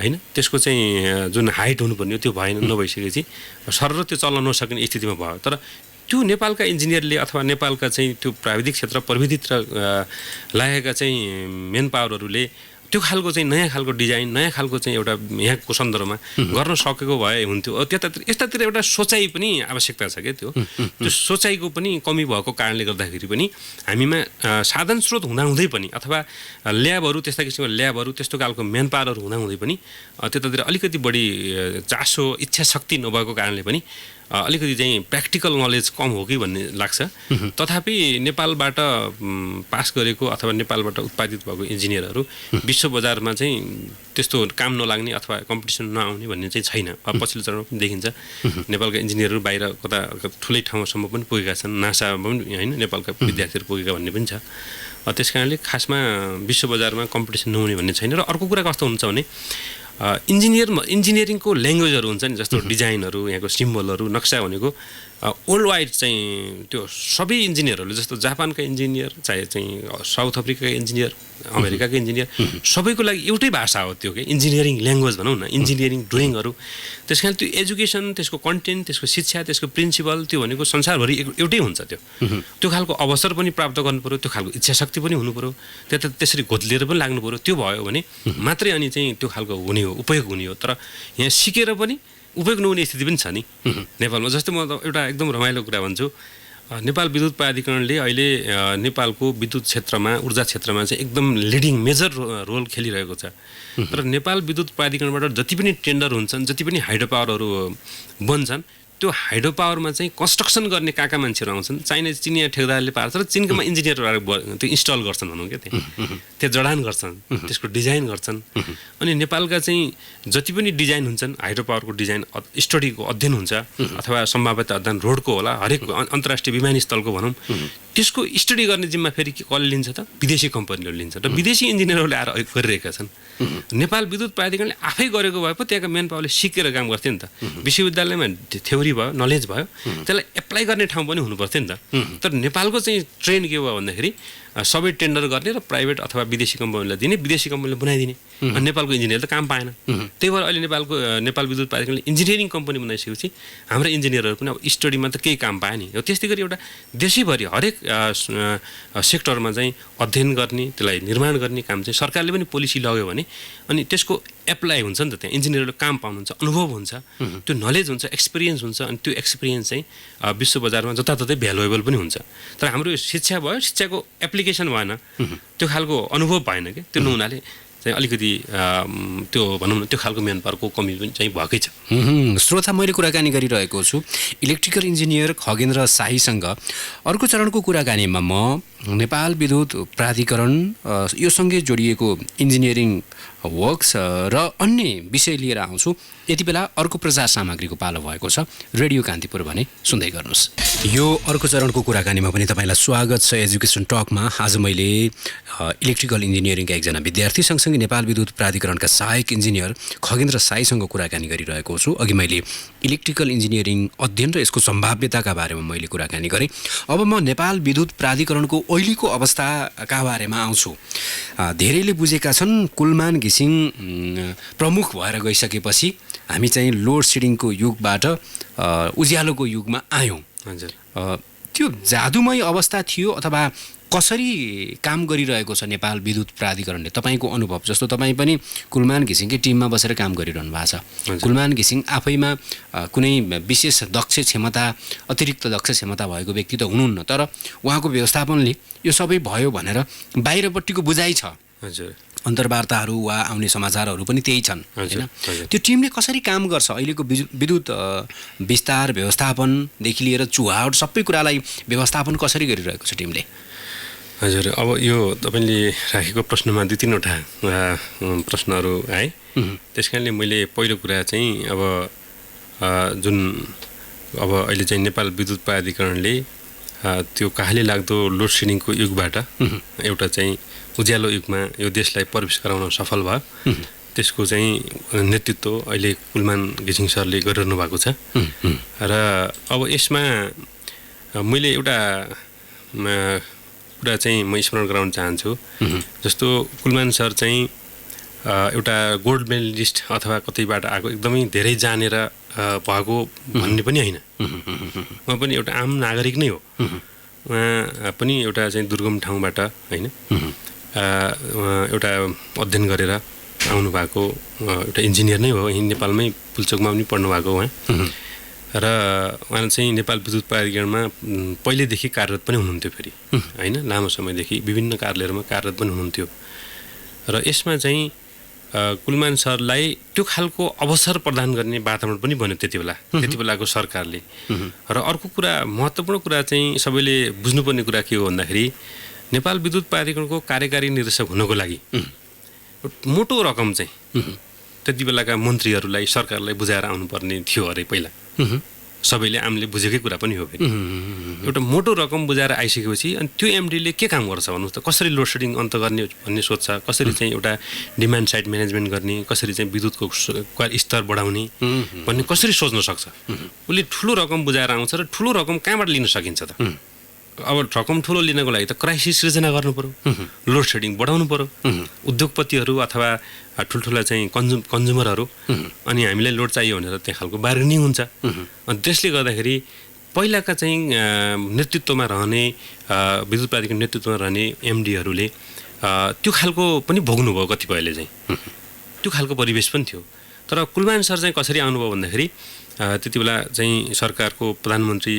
होइन, त्यसको चाहिँ जुन हाइट हुनुपर्ने त्यो भएन, नभइसकेपछि सरर त्यो चल्न नसक्ने स्थितिमा भयो। तर त्यो नेपालका इन्जिनियरले अथवा नेपालका चाहिँ त्यो प्राविधिक क्षेत्र प्रविधितिर लागेका चाहिँ मेन पावरहरूले त्यो खालको चाहिँ नयाँ खालको डिजाइन, नयाँ खालको चाहिँ एउटा यहाँको सन्दर्भमा गर्न सकेको भए हुन्थ्यो। यतातिर एउटा सोचाइ पनि आवश्यकता छ क्या। त्यो सोचाइको पनि कमी भएको कारणले गर्दाखेरि पनि हामीमा साधन स्रोत हुँदाहुँदै पनि अथवा ल्याबहरू, त्यस्ता किसिमको ल्याबहरू, त्यस्तो खालको म्यान पावरहरू हुँदाहुँदै पनि त्यतातिर अलिकति बढी चासो, इच्छा शक्ति नभएको कारणले पनि अलिकति चाहिँ प्र्याक्टिकल नलेज कम हो कि भन्ने लाग्छ। तथापि नेपालबाट पास गरेको अथवा नेपालबाट उत्पादित भएको इन्जिनियरहरू विश्व बजारमा चाहिँ त्यस्तो काम नलाग्ने अथवा कम्पिटिसन नआउने भन्ने चाहिँ छैन। पछिल्लो चरणमा पनि देखिन्छ नेपालका इन्जिनियरहरू बाहिर कता ठुलै ठाउँसम्म पनि पुगेका छन्, नासामा पनि होइन नेपालका विद्यार्थीहरू पुगेका भन्ने पनि छ। त्यस कारणले खासमा विश्व बजारमा कम्पिटिसन नहुने भन्ने छैन। र अर्को कुरा कस्तो हुन्छ भने इन्जिनियरिङको ल्याङ्ग्वेजहरू हुन्छ नि, जस्तो डिजाइनहरू, यहाँको सिम्बलहरू, नक्सा भनेको वर्ल्ड वाइड चाहिँ त्यो सबै इन्जिनियरहरूले, जस्तो जापानका इन्जिनियर, चाहे चाहिँ साउथ अफ्रिकाका इन्जिनियर, अमेरिकाका इन्जिनियर, सबैको लागि एउटै भाषा हो त्यो के इन्जिनियरिङ ल्याङ्ग्वेज भनौँ न, इन्जिनियरिङ ड्रइङहरू। त्यस कारण त्यो एजुकेसन, त्यसको कन्टेन्ट, त्यसको शिक्षा, त्यसको प्रिन्सिपल, त्यो भनेको संसारभरि एउटै हुन्छ। त्यो खालको अवसर पनि प्राप्त गर्नु पऱ्यो, त्यो खालको इच्छा शक्ति पनि हुनु पऱ्यो, त्यसरी घोत्लिएर पनि लाग्नु पऱ्यो। त्यो भयो भने मात्रै अनि चाहिँ त्यो खालको हुने हो, उपयोग हुने हो। तर यहाँ सिकेर पनि उपयोग नहुने स्थिति पनि छ नि नेपालमा। जस्तै म एउटा एकदम रमाइलो कुरा भन्छु, नेपाल विद्युत प्राधिकरणले अहिले नेपालको विद्युत क्षेत्रमा, ऊर्जा क्षेत्रमा चाहिँ एकदम लिडिङ मेजर रोल खेलिरहेको छ। तर नेपाल विद्युत प्राधिकरणबाट जति पनि टेन्डर हुन्छन्, जति पनि हाइड्रो पावरहरू बन्छन्, त्यो हाइड्रो पावरमा चाहिँ कन्स्ट्रक्सन गर्ने कहाँ मान्छेहरू आउँछन्, चिनिया ठेकदारले पार्छ र चिनकोमा इन्जिनियरहरू त्यो इन्स्टल गर्छन् भनौँ क्या, त्यहाँ जडान गर्छन्, त्यसको डिजाइन गर्छन्। अनि नेपालका चाहिँ जति पनि डिजाइन हुन्छन्, हाइड्रो पावरको डिजाइन स्टडीको अध्ययन हुन्छ अथवा सम्भाव्यता अध्ययन रोडको होला, हरेक अन्तर्राष्ट्रिय विमानस्थलको भनौँ, त्यसको स्टडी गर्ने जिम्मा फेरि कसले लिन्छ त? विदेशी कम्पनीहरूले लिन्छ र विदेशी इन्जिनियरहरूले आएर गरिरहेका छन्। नेपाल विद्युत प्राधिकरणले आफै गरेको भए पो त्यहाँका म्यान पावरले सिकेर काम गर्थ्यो नि त। विश्वविद्यालयमा थ्योरी भयो, नलेज भयो, त्यसलाई एप्लाई गर्ने ठाउँ पनि हुनुपर्थ्यो नि त। तर नेपालको चाहिँ ट्रेन्ड के भयो भन्दाखेरि सबै टेन्डर गर्ने र प्राइभेट अथवा विदेशी कम्पनीलाई दिने, विदेशी कम्पनीले बनाइदिने। अनि नेपालको इन्जिनियरले त काम पाएन। त्यही भएर अहिले नेपाल विद्युत प्राधिकरणले इन्जिनियरिङ कम्पनी बनाइसकेपछि हाम्रो इन्जिनियरहरू पनि अब स्टडीमा त केही काम पाए नि। त्यस्तै गरी एउटा देशैभरि हरेक सेक्टरमा चाहिँ अध्ययन गर्ने, त्यसलाई निर्माण गर्ने काम चाहिँ सरकारले पनि पोलिसी लग्यो भने अनि त्यसको एप्लाई हुन्छ नि त, त्यहाँ इन्जिनियरले काम पाउनुहुन्छ, अनुभव हुन्छ, त्यो नलेज हुन्छ, एक्सपिरियन्स हुन्छ। अनि त्यो एक्सपिरियन्स चाहिँ विश्व बजारमा जताततै भ्यालुएबल पनि हुन्छ। तर हाम्रो यो शिक्षा भयो, शिक्षाको एप्लिकेसन भएन, त्यो खालको अनुभव भएन क्या। त्यो नहुनाले चाहिँ अलिकति त्यो भनौँ न त्यो खालको म्यान पावरको कमी पनि चाहिँ भएकै छ। श्रोता, मैले कुराकानी गरिरहेको छु इलेक्ट्रिकल इन्जिनियर खगेन्द्र शाहीसँग। अर्को चरणको कुराकानीमा म नेपाल विद्युत प्राधिकरण यो सँगै जोडिएको इन्जिनियरिङ वर्क्स र अन्य विषय लिएर आउँछु। यति बेला अर्को प्रचार सामग्रीको पालो भएको छ, रेडियो कान्तिपुर भने सुन्दै गर्नुहोस्। यो अर्को चरणको कुराकानीमा पनि तपाईँलाई स्वागत छ एजुकेसन टकमा। आज मैले इलेक्ट्रिकल इन्जिनियरिङका एकजना विद्यार्थी सँगसँगै नेपाल विद्युत प्राधिकरणका सहायक इन्जिनियर खगेन्द्र शाहीसँग कुराकानी गरिरहेको छु। अघि मैले इलेक्ट्रिकल इन्जिनियरिङ अध्ययन र यसको सम्भाव्यताका बारेमा मैले कुराकानी गरेँ। अब म नेपाल विद्युत प्राधिकरणको अहिलेको अवस्थाका बारेमा आउँछु। धेरैले बुझेका छन् कुलमान घिसिङ प्रमुख भएर गइसकेपछि हामी चाहिँ लोड सेडिङको युगबाट उज्यालोको युगमा आयौँ। हजुर, त्यो जादुमय अवस्था थियो अथवा कसरी काम गरिरहेको छ नेपाल विद्युत प्राधिकरणले? तपाईँको अनुभव, जस्तो तपाईँ पनि कुलमान घिसिङकै टिममा बसेर काम गरिरहनु भएको छ। कुलमान घिसिङ आफैमा कुनै विशेष दक्ष क्षमता, अतिरिक्त दक्ष क्षमता भएको व्यक्ति त हुनुहुन्न, तर उहाँको व्यवस्थापनले यो सबै भयो भनेर बाहिरपट्टिको बुझाइ छ। हजुर, अन्तर्वार्ताहरू वा आउने समाचारहरू पनि त्यही छन् होइन? त्यो टिमले कसरी काम गर्छ? अहिलेको विद्युत विस्तार व्यवस्थापनदेखि लिएर चुहावट सबै कुरालाई व्यवस्थापन कसरी गरिरहेको छ टिमले? हजुर, अब यो तपाईँले राखेको प्रश्नमा 2-3वटा प्रश्नहरू आए। त्यस कारणले मैले पहिलो कुरा चाहिँ अब जुन अब अहिले चाहिँ नेपाल विद्युत प्राधिकरणले त्यो काहले लाग्दो लोड सेडिङको युगबाट एउटा चाहिँ उज्यालो युगमा यो देशलाई प्रवेश गराउन सफल भयो। त्यसको चाहिँ नेतृत्व अहिले कुलमान घिसिङ सरले गरिरहनु भएको छ। र अब यसमा मैले एउटा कुरा चाहिँ म स्मरण गराउन चाहन्छु। जस्तो कुलमान सर चाहिँ एउटा गोल्ड मेडलिस्ट अथवा कतैबाट आएको एकदमै धेरै जानेर भएको भन्ने पनि होइन। उहाँ पनि एउटा आम नागरिक नै हो। उहाँ पनि एउटा चाहिँ दुर्गम ठाउँबाट होइन एउटा अध्ययन गरेर आउनु भएको एउटा इन्जिनियर नै हो। यहीँ नेपालमै पुल्चोकमा पनि पढ्नु भएको उहाँ। र उहाँ चाहिँ नेपाल विद्युत प्राधिकरणमा पहिलेदेखि कार्यरत पनि हुनुहुन्थ्यो फेरि होइन, लामो समयदेखि विभिन्न कार्यालयहरूमा कार्यरत पनि हुनुहुन्थ्यो। र यसमा चाहिँ कुलमान सरलाई त्यो खालको अवसर प्रदान गर्ने वातावरण पनि बन्यो त्यति बेलाको सरकारले। र अर्को कुरा, महत्त्वपूर्ण कुरा चाहिँ सबैले बुझ्नुपर्ने कुरा के हो भन्दाखेरि नेपाल विद्युत प्राधिकरणको कार्यकारी निर्देशक हुनको लागि मोटो रकम चाहिँ त्यति बेलाका मन्त्रीहरूलाई सरकारलाई बुझाएर आउनुपर्ने थियो अरे पहिला। सबैले आमले बुझेकै कुरा पनि हो फेरि। एउटा मोटो रकम बुझाएर आइसकेपछि अनि त्यो एमडीले के काम गर्छ भन्नुहोस् त? कसरी लोड सेडिङ अन्त गर्ने भन्ने सोध्छ, कसरी चाहिँ एउटा डिमान्ड साइड म्यानेजमेन्ट गर्ने, कसरी चाहिँ विद्युतको स्तर बढाउने भन्ने कसरी सोच्न सक्छ? उसले ठुलो रकम बुझाएर आउँछ र ठुलो रकम कहाँबाट लिन सकिन्छ त? अब रकम ठुलो लिनको लागि त क्राइसिस सृजना गर्नु पऱ्यो, लोड सेडिङ बढाउनु पऱ्यो, उद्योगपतिहरू अथवा ठुल्ठुला चाहिँ कन्ज्युमरहरू अनि हामीलाई लोड चाहियो भनेर त्यहाँ खालको बार्गेनिङ हुन्छ। अनि त्यसले गर्दाखेरि पहिलाका चाहिँ नेतृत्वमा रहने विद्युत प्राधिकरण नेतृत्वमा रहने एमडीहरूले त्यो खालको पनि भोग्नुभयो कतिपयले चाहिँ। त्यो खालको परिवेश पनि थियो। तर कुलमान सर चाहिँ कसरी आउनुभयो भन्दाखेरि त्यति बेला चाहिँ सरकारको प्रधानमन्त्री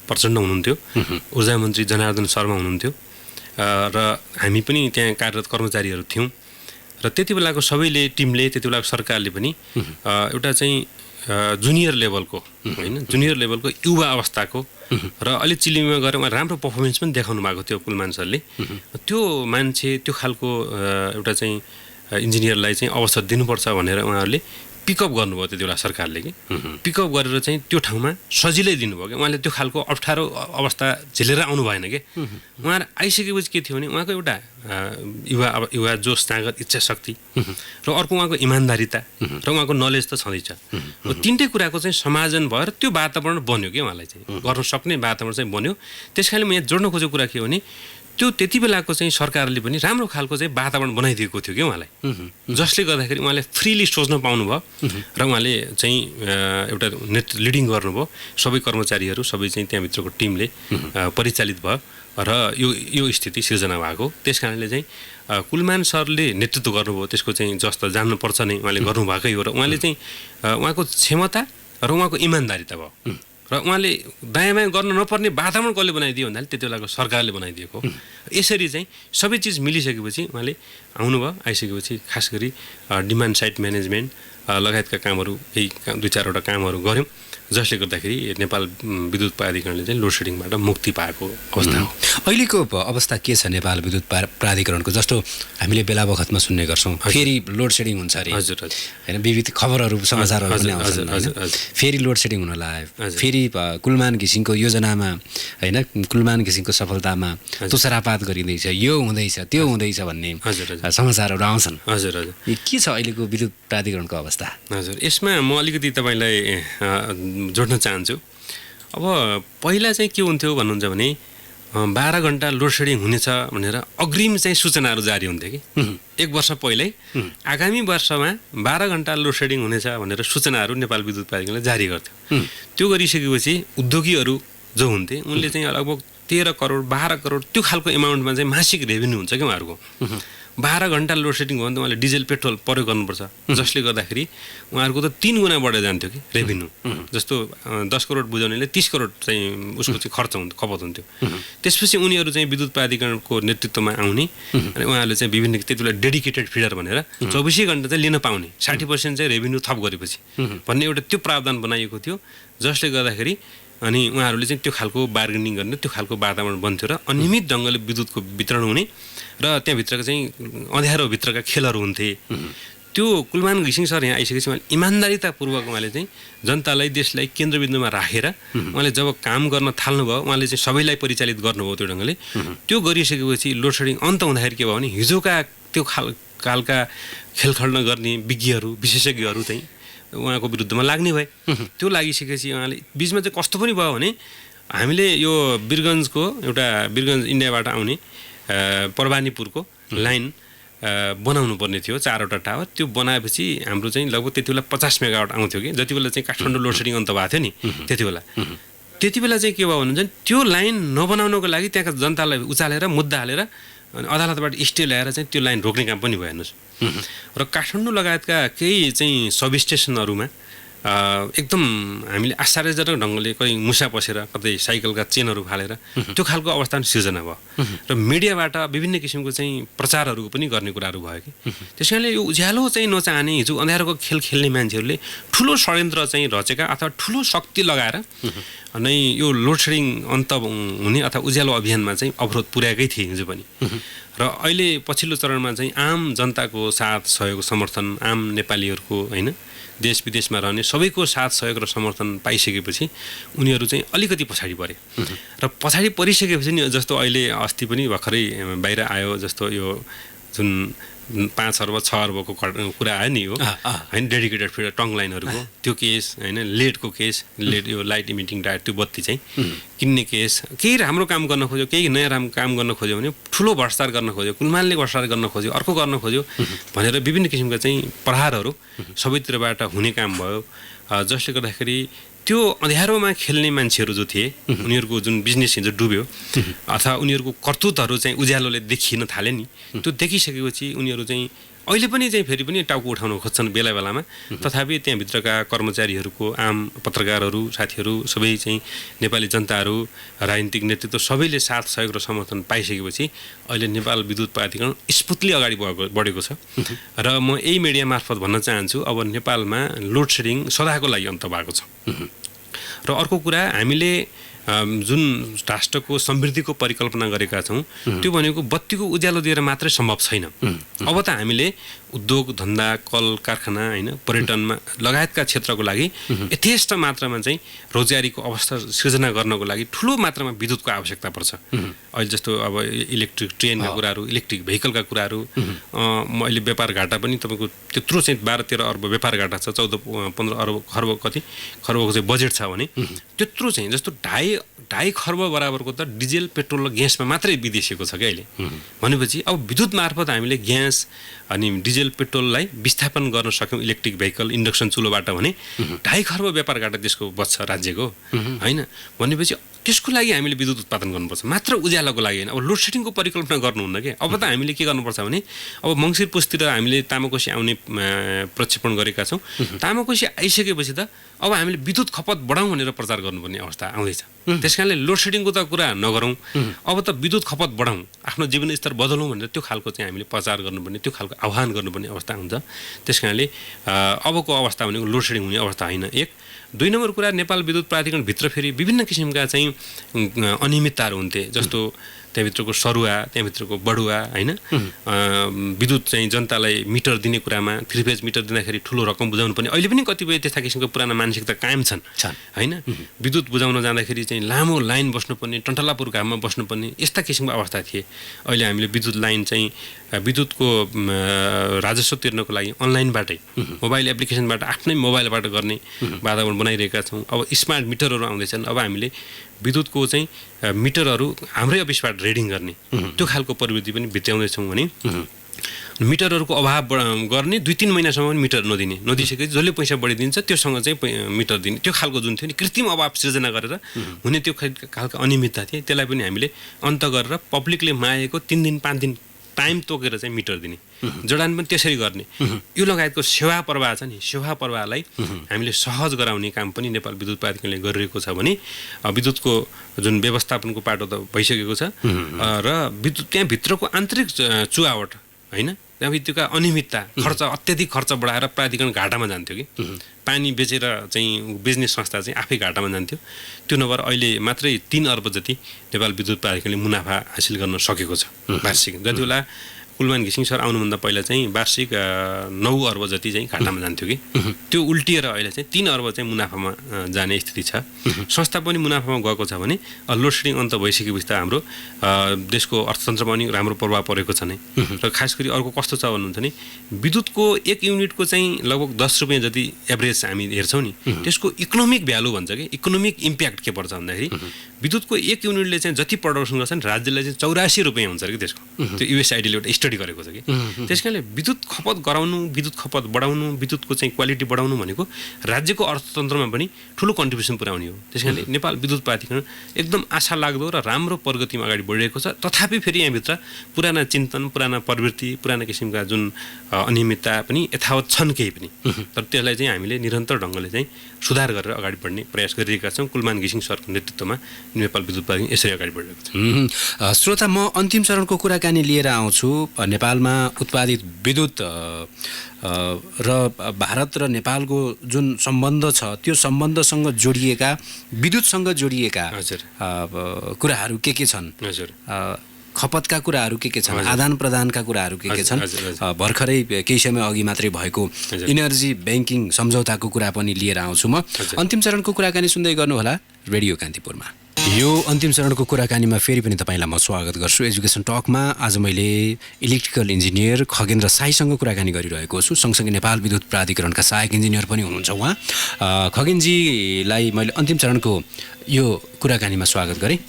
प्रचण्ड हुनुहुन्थ्यो, ऊर्जा मन्त्री जनार्दन शर्मा हुनुहुन्थ्यो र हामी पनि त्यहाँ कार्यरत कर्मचारीहरू थियौँ। र त्यति बेलाको सबैले टिमले, त्यति बेलाको सरकारले पनि एउटा चाहिँ जुनियर लेभलको होइन जुनियर लेभलको युवा अवस्थाको र अलि चिलिमीमा गएर उहाँ राम्रो पर्फर्मेन्स पनि देखाउनु भएको थियो कुलमान सरले त्यो मान्छे त्यो खालको एउटा चाहिँ इन्जिनियरलाई चाहिँ अवसर दिनुपर्छ भनेर उहाँहरूले पिकअप गर्नुभयो त्यति बेला सरकारले कि पिकअप गरेर चाहिँ त्यो ठाउँमा सजिलै दिनुभयो कि उहाँले त्यो खालको अप्ठ्यारो अवस्था झेलेर आउनु भएन कि उहाँहरू आइसकेपछि के थियो भने उहाँको एउटा युवा जोस तागत इच्छा शक्ति र अर्को उहाँको इमान्दारिता र उहाँको नलेज त छँदैछ तिनटै कुराको चाहिँ समायोजन भएर त्यो वातावरण बन्यो कि उहाँलाई चाहिँ गर्न सक्ने वातावरण चाहिँ बन्यो त्यस कारणले म यहाँ जोड्न खोजेको कुरा के हो भने त्यो त्यति बेलाको चाहिँ सरकारले पनि राम्रो खालको चाहिँ वातावरण बनाइदिएको थियो कि उहाँलाई जसले गर्दाखेरि उहाँले फ्रिली सोच्न पाउनुभयो र उहाँले चाहिँ एउटा लिडिङ गर्नुभयो सबै कर्मचारीहरू सबै चाहिँ त्यहाँभित्रको टिमले परिचालित भयो र यो स्थिति सिर्जना भएको त्यस कारणले चाहिँ कुलमान सरले नेतृत्व गर्नुभयो त्यसको चाहिँ जस्तो जान्नुपर्छ नै उहाँले गर्नुभएकै हो र उहाँले चाहिँ उहाँको क्षमता र उहाँको इमान्दारिता भयो र उहाँले दायाँ बायाँ गर्न नपर्ने वातावरण कसले बनाइदियो भन्दाखेरि त्यति बेलाको सरकारले बनाइदिएको यसरी चाहिँ सबै चिज मिलिसकेपछि उहाँले आउनुभयो आइसकेपछि खास गरी डिमान्ड साइड म्यानेजमेन्ट लगायतका कामहरू केही 2-4वटा कामहरू गऱ्यौँ जसले गर्दाखेरि नेपाल विद्युत प्राधिकरणले चाहिँ लोड सेडिङबाट मुक्ति पाएको अवस्था हो अहिलेको अवस्था के छ नेपाल विद्युत प्राधिकरणको जस्तो हामीले बेला बखतमा सुन्ने गर्छौँ फेरि लोड सेडिङ हुन्छ अरे हजुर होइन विविध खबरहरू समाचारहरू पनि आउँछन् फेरि लोड सेडिङ हुन लाग्यो फेरि कुलमान घिसिङको योजनामा होइन कुलमान घिसिङको सफलतामा तुषारापात गरिँदैछ यो हुँदैछ त्यो हुँदैछ भन्ने समाचारहरू आउँछन् हजुर हजुर के छ अहिलेको विद्युत प्राधिकरणको अवस्था हजुर यसमा म अलिकति तपाईँलाई जोड्न चाहन्छु अब पहिला चाहिँ के हुन्थ्यो भन्नुहुन्छ भने 12 घण्टा लोड सेडिङ हुनेछ भनेर अग्रिम चाहिँ सूचनाहरू जारी हुन्थ्यो कि 1 वर्ष पहिल्यै आगामी वर्षमा 12 घण्टा लोड सेडिङ हुनेछ भनेर सूचनाहरू नेपाल विद्युत प्राधिकरणले जारी गर्थ्यो त्यो गरिसकेपछि उद्योगीहरू जो हुन्थे उनले चाहिँ लगभग 13 करोड 12 करोड त्यो खालको एमाउन्टमा चाहिँ मासिक रेभेन्यू हुन्छ कि उहाँहरूको 12 घण्टा लोड सेडिङ भयो भने त उहाँले डिजेल पेट्रोल प्रयोग गर्नुपर्छ जसले गर्दाखेरि उहाँहरूको त 3 गुणा बढेर जान्थ्यो कि रेभेन्यू जस्तो 10 करोड बुझाउनेले 30 करोड चाहिँ उसको चाहिँ खर्च हुन्थ्यो खपत हुन्थ्यो त्यसपछि उनीहरू चाहिँ विद्युत प्राधिकरणको नेतृत्वमा आउने अनि उहाँहरूले चाहिँ विभिन्न त्यति बेला डेडिकेटेड फिडर भनेर 24 घण्टा चाहिँ लिन पाउने 60% चाहिँ रेभेन्यू थप गरेपछि भन्ने एउटा त्यो प्रावधान बनाइएको थियो जसले गर्दाखेरि अनि उहाँहरूले चाहिँ त्यो खालको बार्गेनिङ गर्ने त्यो खालको वातावरण बन्थ्यो र अनियमित ढङ्गले विद्युतको वितरण हुने र त्यहाँभित्रका चाहिँ अँध्यारोभित्रका खेलहरू हुन्थे त्यो कुलमान घिसिङ सर यहाँ आइसकेपछि उहाँले इमान्दारितापूर्वक उहाँले चाहिँ जनतालाई देशलाई केन्द्रबिन्दुमा राखेर उहाँले जब काम गर्न थाल्नुभयो उहाँले चाहिँ सबैलाई परिचालित गर्नुभयो त्यो ढङ्गले त्यो गरिसकेपछि लोड सेडिङ अन्त हुँदाखेरि के भयो भने हिजोका त्यो कालका खेल खेल्न गर्ने विज्ञहरू विशेषज्ञहरू चाहिँ उहाँको विरुद्धमा लाग्ने भए त्यो लागिसकेपछि उहाँले बिचमा चाहिँ कस्तो पनि भयो भने हामीले यो वीरगन्जको एउटा वीरगन्ज इन्डियाबाट आउने परवानीपुरको लाइन बनाउनु पर्ने थियो 4वटा टावर त्यो बनाएपछि हाम्रो चाहिँ लगभग त्यति बेला 50 मेगावाट आउँथ्यो कि जति बेला चाहिँ काठमाडौँ लोड सेडिङ अन्त भएको थियो नि त्यति बेला चाहिँ के भयो भने त्यो लाइन नबनाउनको लागि त्यहाँका जनतालाई उचालेर मुद्दा हालेर अनि अदालतबाट स्टे ल्याएर चाहिँ त्यो लाइन रोक्ने काम पनि भयो हेर्नुहोस् र काठमाडौँ लगायतका केही चाहिँ सब स्टेसनहरूमा एकदम हामीले आश्चर्यजनक ढङ्गले कहीँ मुसा पसेर कतै साइकलका चेनहरू फालेर त्यो खालको अवस्था सिर्जना भयो र मिडियाबाट विभिन्न किसिमको चाहिँ प्रचारहरू पनि गर्ने कुराहरू भयो कि त्यस कारणले यो उज्यालो चाहिँ नचाहने हिजो अँध्यारोको खेल खेल्ने मान्छेहरूले ठुलो षड्यन्त्र चाहिँ रचेका अथवा ठुलो शक्ति लगाएर नै यो लोड सेडिङ अन्त हुने अथवा उज्यालो अभियानमा चाहिँ अवरोध पुर्याएकै थिए हिजो पनि र अहिले पछिल्लो चरणमा चाहिँ आम जनताको साथ सहयोग समर्थन आम नेपालीहरूको होइन देश विदेशमा रहने सबैको साथ सहयोग र समर्थन पाइसकेपछि उनीहरू चाहिँ अलिकति पछाडि परे र पछाडि परिसकेपछि नि जस्तो अहिले अस्ति पनि भर्खरै बाहिर आयो जस्तो यो जुन 5 अर्ब 6 अर्बको कुरा आयो नि यो होइन डेडिकेटेड फिडर टङ लाइनहरूको त्यो केस होइन लेडको केस लेड यो लाइट इमिटिङ डायर त्यो बत्ती चाहिँ किन्ने केस केही राम्रो काम गर्न खोज्यो केही नयाँ राम्रो काम गर्न खोज्यो भने ठुलो भ्रष्टाचार गर्न खोज्यो कुलमानले भ्रष्टाचार गर्न खोज्यो अर्को गर्न खोज्यो भनेर विभिन्न किसिमका चाहिँ प्रहारहरू सबैतिरबाट हुने काम भयो जसले गर्दाखेरि त्यो अँध्यारोमा खेल्ने मान्छेहरू जो थिए उनीहरूको जुन बिजनेस हिजो डुब्यो अथवा उनीहरूको कर्तुतहरू चाहिँ उज्यालोले देखिन थाले नि त्यो देखिसकेपछि उनीहरू चाहिँ अहिले पनि चाहिँ फेरि पनि टाउको उठाउन खोज्छन् बेला बेलामा। तथापि त्यहाँभित्रका कर्मचारीहरूको, आम पत्रकारहरू, साथीहरू सबै चाहिँ नेपाली जनताहरू, राजनीतिक नेतृत्व सबैले साथ सहयोग र समर्थन पाइसकेपछि अहिले नेपाल विद्युत प्राधिकरण स्मुथली अगाडि बढेको छ। र म यही मिडिया मार्फत भन्न चाहन्छु, अब नेपालमा लोड सेडिङ सदाको लागि अन्त भएको छ। र अर्को कुरा, हामीले जुन राष्ट्रको समृद्धिको परिकल्पना गरेका छौँ त्यो भनेको बत्तीको उज्यालो दिएर मात्रै सम्भव छैन। अब त हामीले उद्योग धन्दा, कल कारखाना, होइन, पर्यटनमा लगायतका क्षेत्रको लागि यथेष्ट मात्रामा चाहिँ रोजगारीको अवस्था सृजना गर्नको लागि ठुलो मात्रामा विद्युतको आवश्यकता पर्छ। अहिले जस्तो अब इलेक्ट्रिक ट्रेनका कुराहरू, इलेक्ट्रिक भेहिकलका कुराहरू, अहिले व्यापार घाटा पनि तपाईँको त्यत्रो चाहिँ 12-13 अर्ब व्यापार घाटा छ, 14-15 अर्ब खर्ब खर्बको चाहिँ बजेट छ भने त्यत्रो चाहिँ जस्तो 2.5 खर्ब बराबरको त डिजेल, पेट्रोल र ग्यासमा मात्रै विदेशिएको छ क्या अहिले। भनेपछि अब विद्युत मार्फत हामीले ग्यास अनि डिजेल, पेट्रोललाई विस्थापन गर्न सक्यौँ इलेक्ट्रिक भेहिकल, इन्डक्सन चुलोबाट भने 2.5 खर्ब व्यापार घाटा त्यसको बच्छ राज्यको, होइन। भनेपछि त्यसको लागि हामीले विद्युत उत्पादन गर्नुपर्छ, मात्र उज्यालोको लागि होइन। अब लोड सेडिङको परिकल्पना गर्नुहुन्न कि। अब त हामीले के गर्नुपर्छ भने, अब मङ्सिर पुसतिर हामीले तामाकोसी आउने प्रक्षेपण गरेका छौँ। तामाकोसी आइसकेपछि त अब हामीले विद्युत खपत बढाउँ भनेर प्रचार गर्नुपर्ने अवस्था आउँदैछ। त्यस कारणले लोड सेडिङको त कुरा नगरौँ, अब त विद्युत खपत बढाउँ, आफ्नो जीवनस्तर बदलौँ भनेर त्यो खालको चाहिँ हामीले प्रचार गर्नुपर्ने, त्यो खालको आह्वान गर्नुपर्ने अवस्था हुन्छ। त्यस कारणले अबको अवस्था भनेको लोड सेडिङ हुने अवस्था होइन। 1 2 नम्बर कुरा, नेपाल विद्युत प्राधिकरणभित्र फेरि विभिन्न किसिमका चाहिँ अनियमितताहरू हुन्थे। जस्तो त्यहाँभित्रको सरुवा, त्यहाँभित्रको बढुवा, होइन, विद्युत चाहिँ जनतालाई मिटर दिने कुरामा 3 फेज मिटर दिँदाखेरि ठुलो रकम बुझाउनु पर्ने, अहिले पनि कतिपय त्यस्ता किसिमको पुराना मानसिकता कायम छन्, होइन। विद्युत बुझाउन जाँदाखेरि चाहिँ लामो लाइन बस्नुपर्ने, टन्टलापुर घाममा बस्नुपर्ने, यस्ता किसिमको अवस्था थिए। अहिले हामीले विद्युत लाइन चाहिँ विद्युतको राजस्व तिर्नको लागि अनलाइनबाटै, मोबाइल एप्लिकेसनबाट, आफ्नै मोबाइलबाट गर्ने वातावरण बनाइरहेका छौँ। अब स्मार्ट मिटरहरू आउँदैछन्। अब हामीले विद्युतको चाहिँ मिटरहरू हाम्रै अफिसबाट रिडिङ गर्ने त्यो खालको प्रवृत्ति पनि भित्र्याउँदैछौँ भने मिटरहरूको अभाव गर्ने 2-3 महिनासम्म पनि मिटर नदिइसकेपछि जसले पैसा बढिदिन्छ त्योसँग चाहिँ मिटर दिने, त्यो खालको जुन थियो नि कृत्रिम अभाव सृजना गरेर हुने त्यो खालको अनियमितता थिए, त्यसलाई पनि हामीले अन्त गरेर पब्लिकले मागेको 3 दिन 5 दिन टाइम तोकेर चाहिँ मिटर दिने, जडान पनि त्यसरी गर्ने, यो लगायतको सेवा प्रवाह छ नि, सेवा प्रवाहलाई हामीले सहज गराउने काम पनि नेपाल विद्युत प्राधिकरणले गरिरहेको छ भने विद्युतको जुन व्यवस्थापनको पाटो त भइसकेको छ र विद्युत त्यहाँभित्रको आन्तरिक चुहावट, होइन, त्यहाँभित्रका अनियमितता, अत्याधिक खर्च बढाएर प्राधिकरण घाटामा जान्थ्यो कि। पानी बेचेर चाहिँ बिजनेस संस्था चाहिँ आफै घाटामा जान्थ्यो। त्यो नभएर अहिले मात्रै 3 अर्ब जति नेपाल विद्युत प्राधिकरणले मुनाफा हासिल गर्न सकेको छ वार्षिक। जति बेला कुलमान घिसिङ सर आउनुभन्दा पहिला चाहिँ वार्षिक 9 अर्ब जति चाहिँ घाटामा जान्थ्यो कि। त्यो उल्टिएर अहिले चाहिँ 3 अर्ब चाहिँ मुनाफामा जाने स्थिति छ। संस्था पनि मुनाफामा गएको छ भने लोड सेडिङ अन्त भइसकेपछि त हाम्रो देशको अर्थतन्त्रमा पनि राम्रो प्रभाव परेको छ नै। र खास गरी अर्को कस्तो छ भन्नुहुन्छ भने विद्युतको 1 युनिटको चाहिँ लगभग 10 रुपियाँ जति एभरेज हामी हेर्छौँ नि, त्यसको इकोनोमिक भ्यालु भन्छ कि, इकोनोमिक इम्प्याक्ट के पर्छ भन्दाखेरि विद्युतको 1 युनिटले चाहिँ जति प्रडक्सन गर्छ नि राज्यलाई चाहिँ 84 रुपियाँ हुन्छ कि त्यसको। त्यो युएसआइडीले एउटा स्टडी गरेको छ कि। त्यस कारणले विद्युत खपत गराउनु, विद्युत खपत बढाउनु, विद्युतको चाहिँ क्वालिटी बढाउनु भनेको राज्यको अर्थतन्त्रमा पनि ठुलो कन्ट्रिब्युसन पुर्याउने हो। त्यस कारणले नेपाल विद्युत प्राधिकरण एकदम आशा लाग्दो र राम्रो प्रगतिमा अगाडि बढिरहेको छ। तथापि फेरि यहाँभित्र पुराना चिन्तन, पुराना प्रवृत्ति, पुराना किसिमका जुन अनियमितता पनि यथावत छन् केही पनि, तर त्यसलाई चाहिँ हामीले निरन्तर ढङ्गले चाहिँ सुधार गरेर अगाडि बढ्ने प्रयास गरिरहेका छौँ। कुलमान घिसिङ सरको नेतृत्वमा नेपाल विद्युत प्राधिकरण यसरी अगाडि बढिरहेको छ। श्रोता, म अन्तिम चरणको कुराकानी लिएर आउँछु। नेपालमा उत्पादित विद्युत र भारत र नेपालको जुन सम्बन्ध छ त्यो सम्बन्धसँग जोडिएका, विद्युतसँग जोडिएका कुराहरू के छन्? खपतका कुराहरू के छन्? आदान प्रदानका कुराहरू के छन्? भर्खरै केही समय अघि मात्रै भएको इनर्जी ब्याङ्किङ सम्झौताको कुरा पनि लिएर आउँछु म। अन्तिम चरणको कुराकानी सुन्दै गर्नुहोला रेडियो कान्तिपुरमा। यो अन्तिम चरणको कुराकानीमा फेरि पनि तपाईँलाई म स्वागत गर्छु। एजुकेसन टकमा आज मैले इलेक्ट्रिकल इन्जिनियर खगेन्द्र साईसँग कुराकानी गरिरहेको छु। सँगसँगै नेपाल विद्युत प्राधिकरणका सहायक इन्जिनियर पनि हुनुहुन्छ उहाँ। खगेनजीलाई मैले अन्तिम चरणको यो कुराकानीमा स्वागत गरेँ।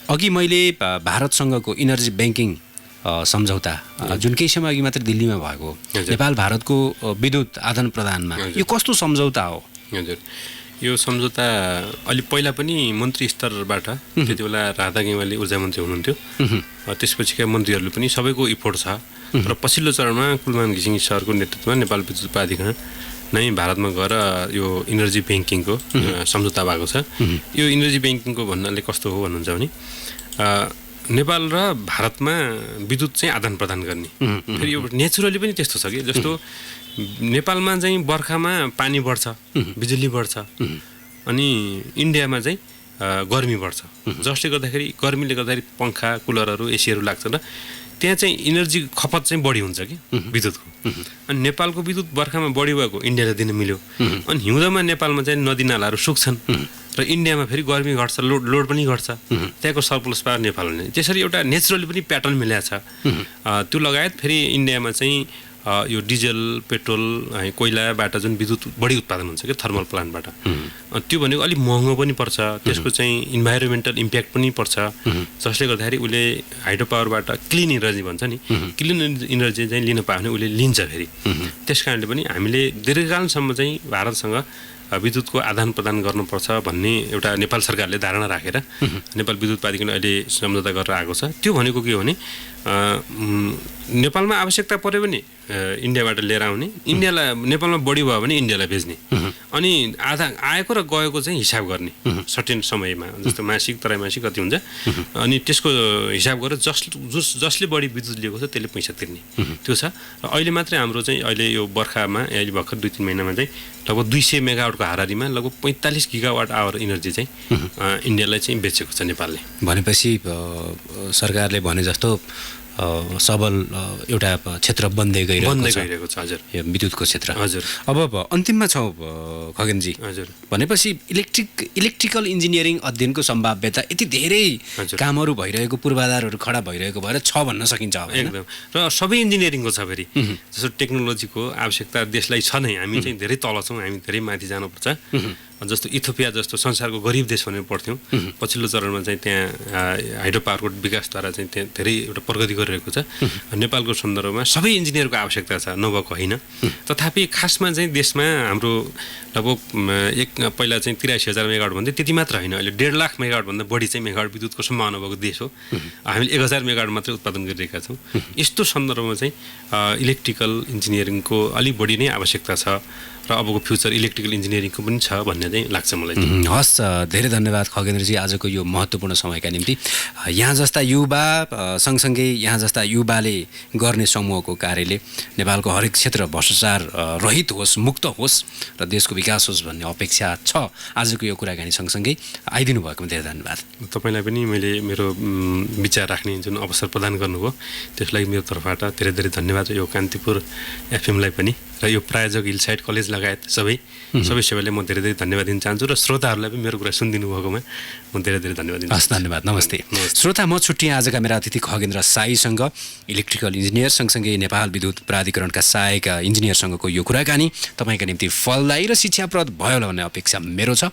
अघि मैले भारतसँगको इनर्जी ब्याङ्किङ सम्झौता जुन केही समय अघि मात्र दिल्लीमा भएको नेपाल भारतको विद्युत आदान प्रदानमा यो कस्तो सम्झौता हो? हजुर, यो सम्झौता अलि पहिला पनि मन्त्री स्तरबाट त्यति बेला राधा गेवाली ऊर्जा मन्त्री हुनुहुन्थ्यो त्यसपछिका मन्त्रीहरूले पनि सबैको इफोर्ट छ र पछिल्लो चरणमा कुलमान घिसिङ सरको नेतृत्वमा नेपाल विद्युत प्राधिकरण नै भारतमा गएर यो इनर्जी ब्याङ्किङको सम्झौता भएको छ। यो इनर्जी ब्याङ्किङको भन्नाले कस्तो हो भन्नुहुन्छ भने नेपाल र भारतमा विद्युत चाहिँ आदान प्रदान गर्ने फेरि यो नेचुरली पनि त्यस्तो छ कि जस्तो नेपालमा चाहिँ बर्खामा पानी बढ्छ बिजुली बढ्छ अनि इन्डियामा चाहिँ गर्मी बढ्छ जसले गर्दाखेरि गर्मीले गर्दाखेरि पङ्खा कुलरहरू एसीहरू लाग्छ र त्यहाँ चाहिँ इनर्जी खपत चाहिँ बढी हुन्छ कि विद्युतको अनि नेपालको विद्युत बर्खामा बढी भएको इन्डियालाई दिन मिल्यो अनि हिउँदमा नेपालमा चाहिँ नदी नालाहरू सुक्छन् र इन्डियामा फेरि गर्मी घट्छ लोड पनि घट्छ त्यहाँको सरप्लस पावर नेपालले त्यसरी एउटा नेचुरली पनि प्याटर्न मिलाएको छ त्यो लगायत फेरि इन्डियामा चाहिँ यो डिजल पेट्रोल कोइलाबाट जुन विद्युत बढी उत्पादन हुन्छ कि थर्मल प्लान्टबाट त्यो भनेको अलिक महँगो पनि पर्छ त्यसको चाहिँ इन्भाइरोमेन्टल इम्प्याक्ट पनि पर्छ जसले गर्दाखेरि उसले हाइड्रो पावरबाट क्लिन इनर्जी भन्छ नि क्लिन इनर्जी चाहिँ लिन पायो भने उसले लिन्छ फेरि त्यस कारणले पनि हामीले दीर्घकालसम्म चाहिँ भारतसँग विद्युतको आदान प्रदान गर्नुपर्छ भन्ने एउटा नेपाल सरकारले धारणा राखेर नेपाल विद्युत प्राधिकरण अहिले सम्झौता गरेर आएको छ। त्यो भनेको के हो भने नेपालमा आवश्यकता पऱ्यो भने इन्डियाबाट लिएर आउने इन्डियालाई नेपालमा बढी भयो भने इन्डियालाई बेच्ने अनि आधा आएको र गएको चाहिँ हिसाब गर्ने सर्टेन समयमा जस्तो मासिक त्रैमासिक कति हुन्छ अनि त्यसको हिसाब गरेर जसले बढी विद्युत लिएको छ त्यसले पैसा तिर्ने त्यो छ। र अहिले मात्रै हाम्रो चाहिँ अहिले यो बर्खामा अहिले भर्खर 2-3 महिनामा चाहिँ लगभग 200 मेगावाटको हारारीमा लगभग 45 गिगावाट आवर इनर्जी चाहिँ इन्डियालाई चाहिँ बेचेको छ नेपालले। भनेपछि सरकारले भने जस्तो सबल एउटा क्षेत्र बन्दै गइरहेको छ हजुर यो विद्युतको क्षेत्र हजुर। अब अन्तिममा छौँ खगेनजी हजुर भनेपछि इलेक्ट्रिकल इन्जिनियरिङ अध्ययनको सम्भाव्यता यति धेरै कामहरू भइरहेको पूर्वाधारहरू खडा भइरहेको भएर छ भन्न सकिन्छ अब एकदम र सबै इन्जिनियरिङको छ फेरि जस्तो टेक्नोलोजीको आवश्यकता देशलाई छ नै हामी चाहिँ धेरै तल छौँ हामी धेरै माथि जानुपर्छ जस्तो इथियोपिया जस्तो संसारको गरिब देश भनेर पढ्थ्यौँ पछिल्लो चरणमा चाहिँ त्यहाँ हाइड्रो पावरको विकासद्वारा चाहिँ त्यहाँ धेरै एउटा प्रगति गरिरहेको छ। नेपालको सन्दर्भमा सबै इन्जिनियरको आवश्यकता छ नभएको होइन तथापि खासमा चाहिँ देशमा हाम्रो लगभग पहिला चाहिँ 83,000 मेगावाट भन्दै त्यति मात्र होइन अहिले 1.5 लाख मेगावाटभन्दा बढी चाहिँ मेगावाट विद्युतको सम्भावना भएको देश हो हामीले 1000 मेगावाट मात्रै उत्पादन गरिरहेका छौँ। यस्तो सन्दर्भमा चाहिँ इलेक्ट्रिकल इन्जिनियरिङको अलिक बढी नै आवश्यकता छ र अबको फ्युचर इलेक्ट्रिकल इन्जिनियरिङको पनि छ भन्ने चाहिँ लाग्छ मलाई। हस् धेरै धन्यवाद खगेन्द्रजी आजको यो महत्त्वपूर्ण समयका निम्ति। यहाँ जस्ता युवा सँगसँगै यहाँ जस्ता युवाले गर्ने समूहको कार्यले नेपालको हरेक क्षेत्र भ्रष्टाचार रहित होस् मुक्त होस् र देशको विकास होस् भन्ने अपेक्षा छ। आजको यो कुराकानी सँगसँगै आइदिनु भएकोमा धेरै धन्यवाद। तपाईँलाई पनि मैले मेरो विचार राख्ने जुन अवसर प्रदान गर्नुभयो त्यसलाई मेरो तर्फबाट धेरै धेरै धन्यवाद। यो कान्तिपुर एफएमलाई पनि र यो प्रायोजक हिलसाइड कलेज लगायत सबै सेवालाई म धेरै धेरै धन्यवाद दिन चाहन्छु र श्रोताहरूलाई पनि मेरो कुरा सुनिदिनु भएकोमा म धेरै धेरै धन्यवाद दिन्छु। हस् धन्यवाद नमस्ते। श्रोता म छुट्टिएँ आजका मेरा अतिथि खगेन्द्र साईसँग इलेक्ट्रिकल इन्जिनियर सँगसँगै नेपाल विद्युत प्राधिकरणका सहायक इन्जिनियरसँगको यो कुराकानी तपाईँका निम्ति फलदायी र शिक्षाप्रद भयो होला भन्ने अपेक्षा मेरो छ।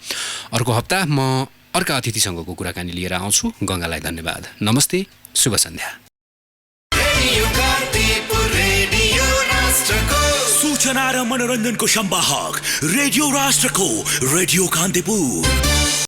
अर्को हप्ता म अर्का अतिथिसँगको कुराकानी लिएर आउँछु। गङ्गालाई धन्यवाद नमस्ते शुभ सन्ध्या। सूचना र मनोरञ्जनको सम्वाहक रेडियो राष्ट्रको रेडियो कान्तिपुर।